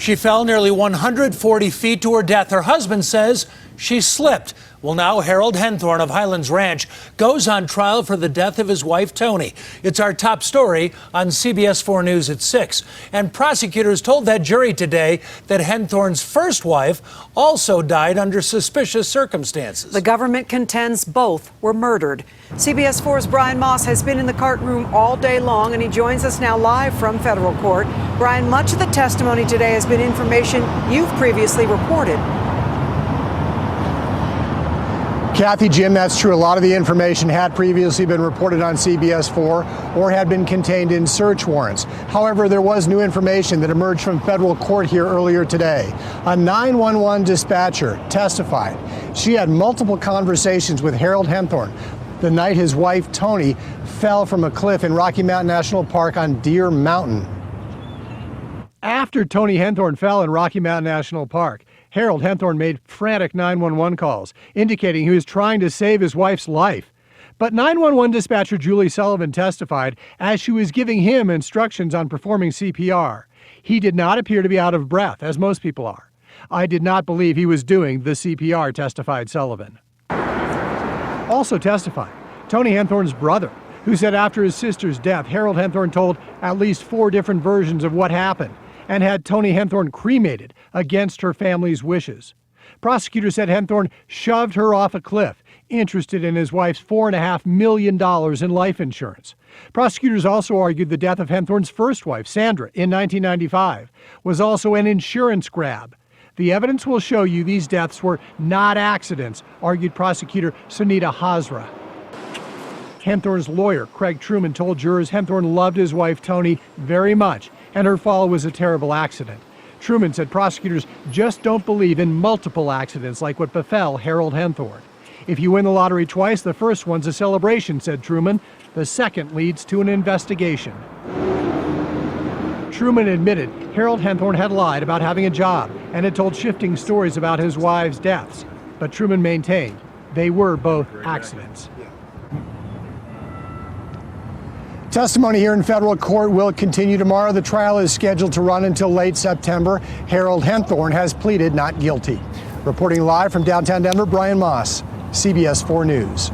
She fell nearly 140 feet to her death. Her husband says she slipped. Well, now Harold Henthorn of Highlands Ranch goes on trial for the death of his wife, Toni. It's our top story on CBS 4 News at 6. And prosecutors told that jury today that Henthorn's first wife also died under suspicious circumstances. The government contends both were murdered. CBS 4's Brian Moss has been in the courtroom all day long, and he joins us now live from federal court. Brian, much of the testimony today has been information you've previously reported. Kathy, Jim, that's true. A lot of the information had previously been reported on CBS 4 or had been contained in search warrants. However, there was new information that emerged from federal court here earlier today. A 911 dispatcher testified she had multiple conversations with Harold Henthorn the night his wife, Toni, fell from a cliff in Rocky Mountain National Park on Deer Mountain. After Toni Henthorn fell in Rocky Mountain National Park, Harold Henthorn made frantic 911 calls, indicating he was trying to save his wife's life. But 911 dispatcher Julie Sullivan testified as she was giving him instructions on performing CPR. He did not appear to be out of breath, as most people are. I did not believe he was doing the CPR, testified Sullivan. Also testifying, Toni Henthorn's brother, who said after his sister's death, Harold Henthorn told at least 4 different versions of what happened and had Toni Henthorn cremated against her family's wishes. Prosecutors said Henthorn shoved her off a cliff, interested in his wife's $4.5 million in life insurance. Prosecutors also argued the death of Henthorn's first wife, Sandra, in 1995, was also an insurance grab. The evidence will show you these deaths were not accidents, argued prosecutor Sunita Hazra. Henthorn's lawyer, Craig Truman, told jurors Henthorn loved his wife, Toni, very much, and her fall was a terrible accident. Truman said prosecutors just don't believe in multiple accidents like what befell Harold Henthorn. If you win the lottery twice, the first one's a celebration, said Truman. The second leads to an investigation. Truman admitted Harold Henthorn had lied about having a job and had told shifting stories about his wives' deaths. But Truman maintained they were both accidents. Testimony here in federal court will continue tomorrow. The trial is scheduled to run until late September. Harold Henthorn has pleaded not guilty. Reporting live from downtown Denver, Brian Moss, CBS 4 News.